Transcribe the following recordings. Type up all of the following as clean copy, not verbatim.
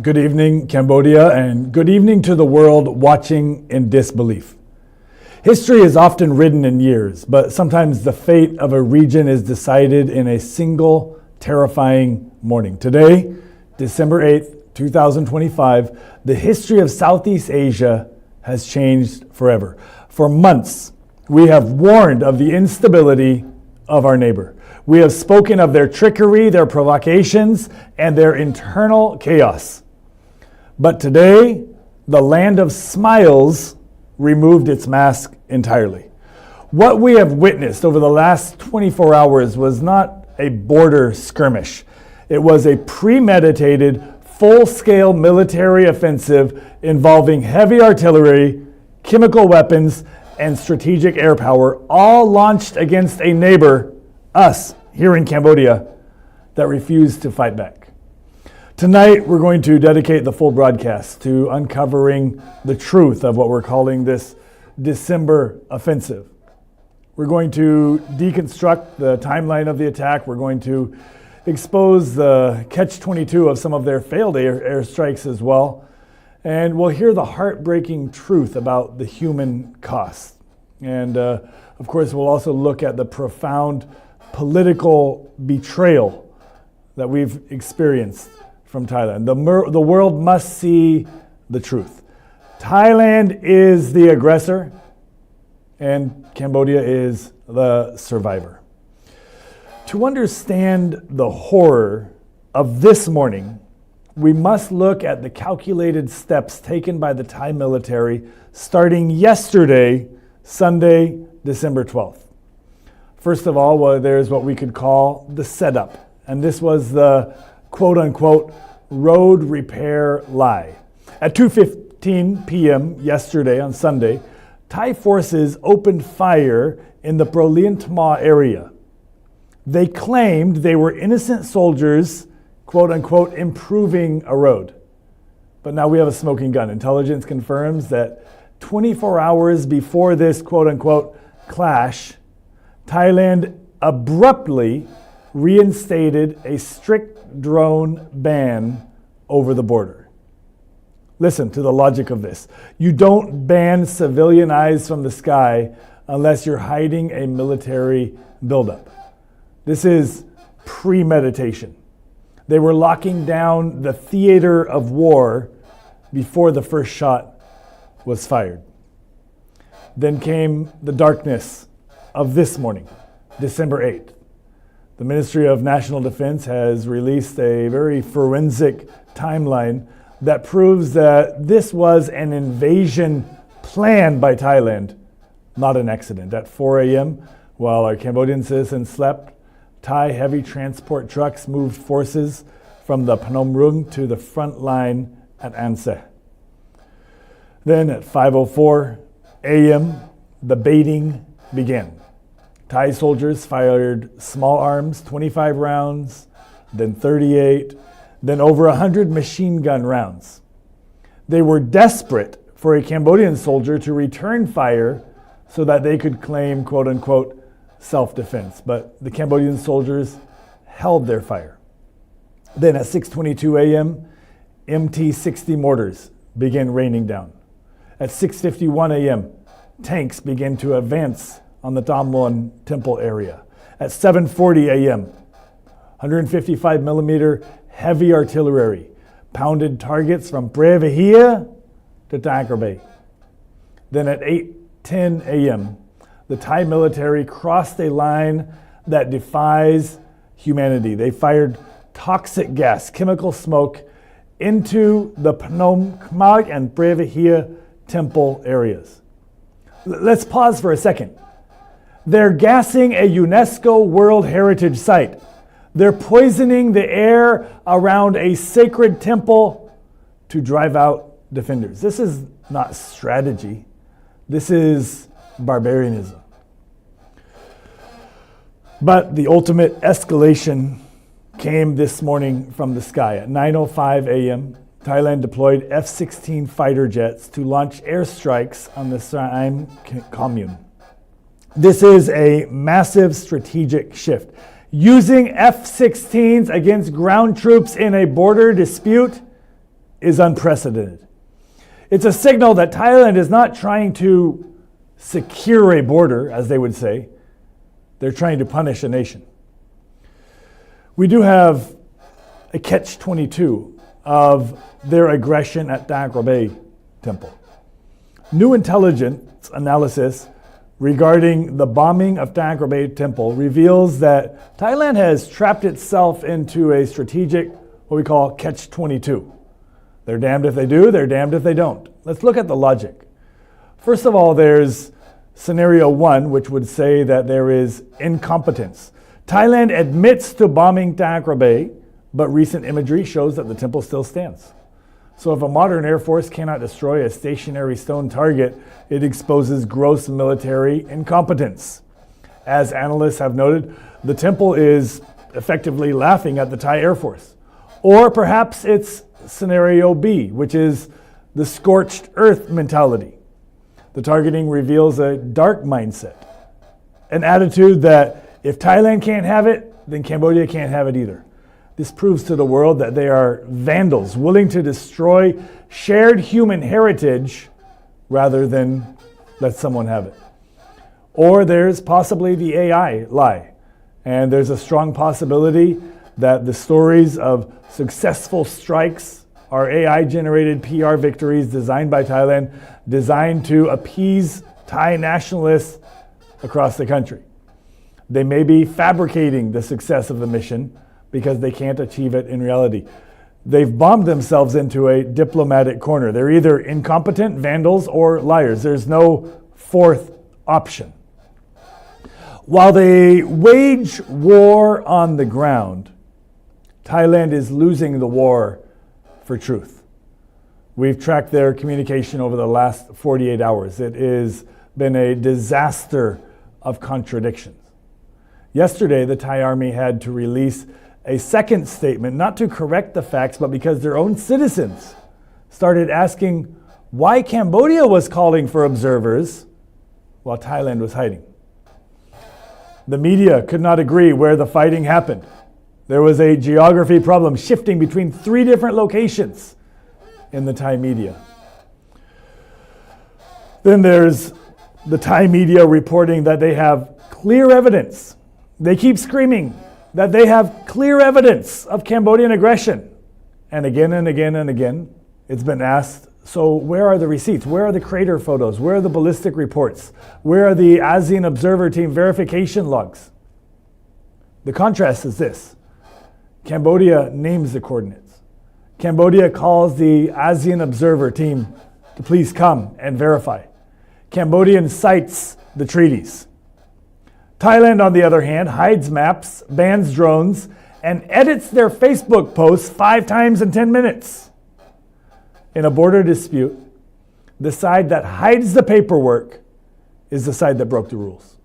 Good evening, Cambodia, and good evening to the world watching in disbelief. History is often written in years, but sometimes the fate of a region is decided in a single terrifying morning. Today, December 8th, 2025, the history of Southeast Asia has changed forever. For months, we have warned of the instability of our neighbor. We have spoken of their trickery, their provocations, and their internal chaos. But today, the land of smiles removed its mask entirely. What we have witnessed over the last 24 hours was not a border skirmish. It was a premeditated, full-scale military offensive involving heavy artillery, chemical weapons, and strategic air power, all launched against a neighbor, us, here in Cambodia, that refused to fight back. Tonight, we're going to dedicate the full broadcast to uncovering the truth of what we're calling this December offensive. We're going to deconstruct the timeline of the attack. We're going to expose the catch-22 of some of their failed airstrikes as well. And we'll hear the heartbreaking truth about the human cost. And of course, we'll also look at the profound political betrayal that we've experienced from Thailand. The world must see the truth. Thailand is the aggressor, and Cambodia is the survivor. To understand the horror of this morning, we must look at the calculated steps taken by the Thai military starting yesterday, Sunday, December 12th. First of all, there's what we could call the setup, and this was the quote-unquote road repair lie. At 2:15 p.m. yesterday on Sunday, Thai forces opened fire in the Proliantma area. They claimed they were innocent soldiers, quote-unquote, improving a road. But now we have a smoking gun. Intelligence confirms that 24 hours before this, quote-unquote, clash, Thailand abruptly reinstated a strict drone ban over the border. Listen to the logic of this. You don't ban civilian eyes from the sky unless you're hiding a military buildup. This is premeditation. They were locking down the theater of war before the first shot was fired. Then came the darkness of this morning, December 8th. The Ministry of National Defense has released a very forensic timeline that proves that this was an invasion planned by Thailand, not an accident. At 4 a.m., while our Cambodian citizens slept, Thai heavy transport trucks moved forces from the Phnom Rung to the front line at Anse. Then at 5:04 a.m., the baiting began. Thai soldiers fired small arms, 25 rounds, then 38, then over 100 machine gun rounds. They were desperate for a Cambodian soldier to return fire so that they could claim, quote-unquote, self-defense. But the Cambodian soldiers held their fire. Then at 6:22 a.m., MT-60 mortars began raining down. At 6:51 a.m., tanks began to advance on the Tamlon Temple area. At 7:40 a.m., 155 millimeter heavy artillery pounded targets from Prevahia to Tanker Bay. Then at 8:10 a.m., the Thai military crossed a line that defies humanity. They fired toxic gas, chemical smoke, into the Phnom Khmer and Prevahia temple areas. Let's pause for a second. They're gassing a UNESCO World Heritage Site. They're poisoning the air around a sacred temple to drive out defenders. This is not strategy. This is barbarianism. But the ultimate escalation came this morning from the sky. At 9:05 a.m., Thailand deployed F-16 fighter jets to launch airstrikes on the Siam commune. This is a massive strategic shift. Using F-16s against ground troops in a border dispute is unprecedented. It's a signal that Thailand is not trying to secure a border, as they would say. They're trying to punish a nation. We do have a catch-22 of their aggression at Thangkra Bay Temple. New intelligence analysis regarding the bombing of Thangkra Bay Temple reveals that Thailand has trapped itself into a strategic, what we call catch-22. They're damned if they do, they're damned if they don't. Let's look at the logic. First of all, there's scenario one, which would say that there is incompetence. Thailand admits to bombing Thangkra Bay, but recent imagery shows that the temple still stands. So if a modern air force cannot destroy a stationary stone target, it exposes gross military incompetence. As analysts have noted, the temple is effectively laughing at the Thai Air Force. Or perhaps it's scenario B, which is the scorched earth mentality. The targeting reveals a dark mindset, an attitude that if Thailand can't have it, then Cambodia can't have it either. This proves to the world that they are vandals willing to destroy shared human heritage rather than let someone have it. Or there's possibly the AI lie. And there's a strong possibility that the stories of successful strikes are AI-generated PR victories designed by Thailand, designed to appease Thai nationalists across the country. They may be fabricating the success of the mission because they can't achieve it in reality. They've bombed themselves into a diplomatic corner. They're either incompetent, vandals, or liars. There's no fourth option. While they wage war on the ground, Thailand is losing the war for truth. We've tracked their communication over the last 48 hours. It has been a disaster of contradictions. Yesterday, the Thai army had to release a second statement, not to correct the facts, but because their own citizens started asking why Cambodia was calling for observers while Thailand was hiding. The media could not agree where the fighting happened. There was a geography problem shifting between 3 different locations in the Thai media. Then there's the Thai media reporting that they have clear evidence. They keep screaming that they have clear evidence of Cambodian aggression. And again and again and again, it's been asked, so where are the receipts? Where are the crater photos? Where are the ballistic reports? Where are the ASEAN Observer Team verification logs? The contrast is this. Cambodia names the coordinates. Cambodia calls the ASEAN Observer Team to please come and verify. Cambodia cites the treaties. Thailand, on the other hand, hides maps, bans drones, and edits their Facebook posts 5 times in 10 minutes. In a border dispute, the side that hides the paperwork is the side that broke the rules.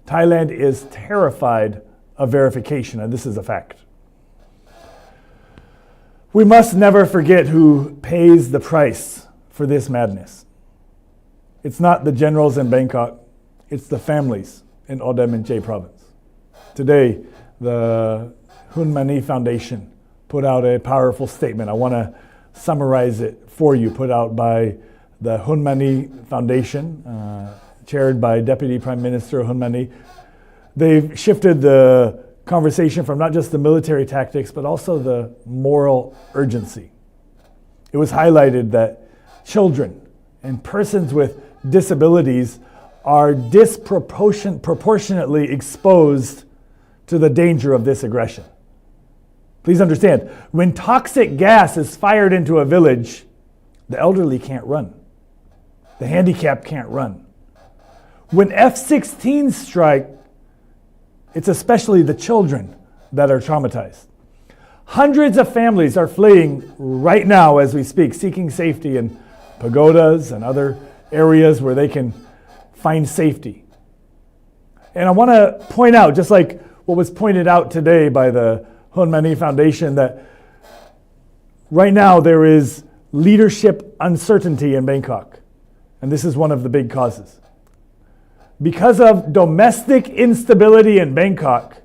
Thailand is terrified of verification, and this is a fact. We must never forget who pays the price for this madness. It's not the generals in Bangkok, it's the families in Odem and Che province. Today, the Hun Mani Foundation put out a powerful statement. I want to summarize it for you, put out by the Hun Mani Foundation, chaired by Deputy Prime Minister Hun Mani. They've shifted the conversation from not just the military tactics, but also the moral urgency. It was highlighted that children and persons with disabilities are disproportionately exposed to the danger of this aggression. Please understand, when toxic gas is fired into a village, the elderly can't run. The handicapped can't run. When F-16 strike, it's especially the children that are traumatized. Hundreds of families are fleeing right now as we speak, seeking safety in pagodas and other areas where they can find safety. And I want to point out, just like what was pointed out today by the Hun Mani Foundation, that right now there is leadership uncertainty in Bangkok. And this is one of the big causes. Because of domestic instability in Bangkok,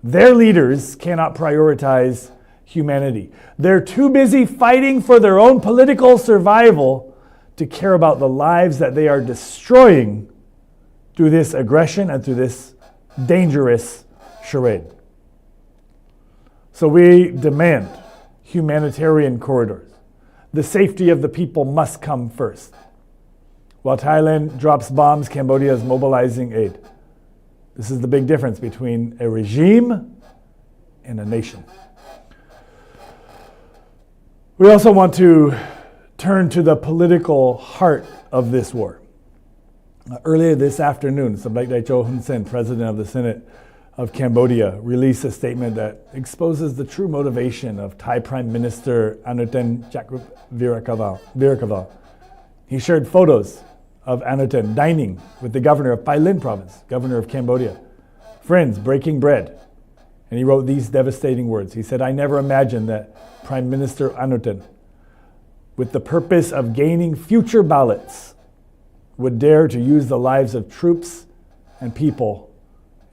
their leaders cannot prioritize humanity. They're too busy fighting for their own political survival to care about the lives that they are destroying through this aggression and through this dangerous charade. So we demand humanitarian corridors. The safety of the people must come first. While Thailand drops bombs, Cambodia is mobilizing aid. This is the big difference between a regime and a nation. We also want to turn to the political heart of this war. Earlier this afternoon, Samdech Techo Hun Sen, President of the Senate of Cambodia, released a statement that exposes the true motivation of Thai Prime Minister Anutin Charukitvirakaval. He shared photos of Anutin dining with the governor of Pai Lin province, governor of Cambodia, friends breaking bread. And he wrote these devastating words. He said, "I never imagined that Prime Minister Anutin, with the purpose of gaining future ballots, would dare to use the lives of troops and people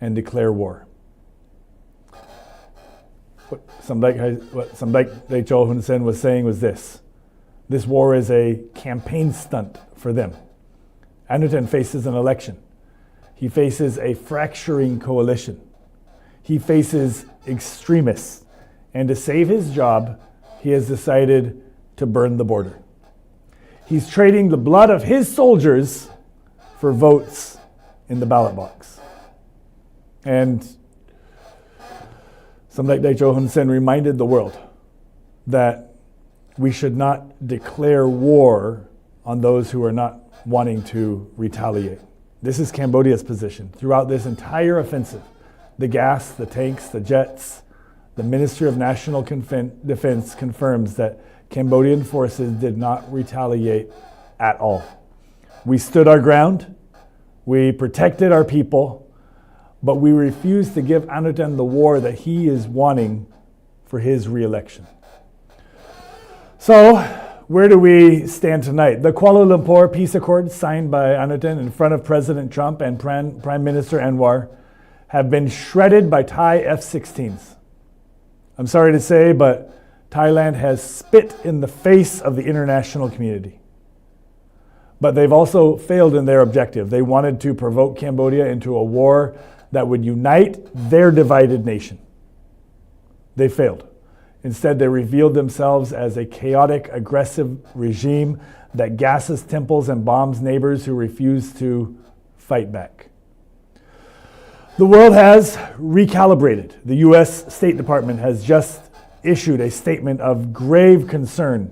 and declare war." What Samdech Techo Hun Sen was saying was this: this war is a campaign stunt for them. Anutin faces an election. He faces a fracturing coalition. He faces extremists. And to save his job, he has decided to burn the border. He's trading the blood of his soldiers for votes in the ballot box. And Samdech Techo Hun Sen reminded the world that we should not declare war on those who are not wanting to retaliate. This is Cambodia's position. Throughout this entire offensive, the gas, the tanks, the jets, the Ministry of National Defense confirms that Cambodian forces did not retaliate at all. We stood our ground, we protected our people, but we refused to give Anutin the war that he is wanting for his re-election. So, where do we stand tonight? The Kuala Lumpur peace accord signed by Anutin in front of President Trump and Prime Minister Anwar have been shredded by Thai F-16s. I'm sorry to say, but Thailand has spit in the face of the international community. But they've also failed in their objective. They wanted to provoke Cambodia into a war that would unite their divided nation. They failed. Instead, they revealed themselves as a chaotic, aggressive regime that gasses temples and bombs neighbors who refuse to fight back. The world has recalibrated. The U.S. State Department has just issued a statement of grave concern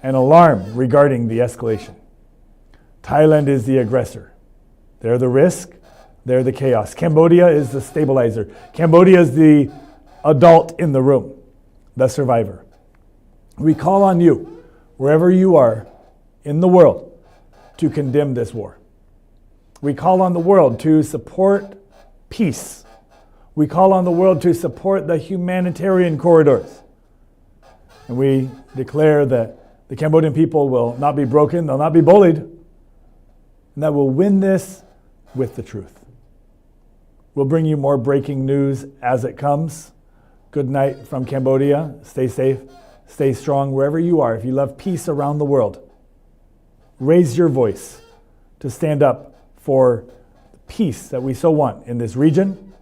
and alarm regarding the escalation. Thailand is the aggressor. They're the risk. They're the chaos. Cambodia is the stabilizer. Cambodia is the adult in the room, the survivor. We call on you, wherever you are in the world, to condemn this war. We call on the world to support peace. We call on the world to support the humanitarian corridors. And we declare that the Cambodian people will not be broken, they'll not be bullied, and that we'll win this with the truth. We'll bring you more breaking news as it comes. Good night from Cambodia. Stay safe, stay strong wherever you are. If you love peace around the world, raise your voice to stand up for the peace that we so want in this region,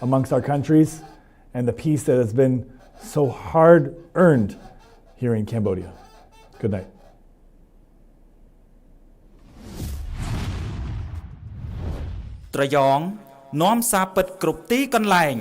amongst our countries, and the peace that has been so hard earned here in Cambodia. Good night. ត្រយ៉ងនាំសារពិតគ្រប់ទីកន្លែង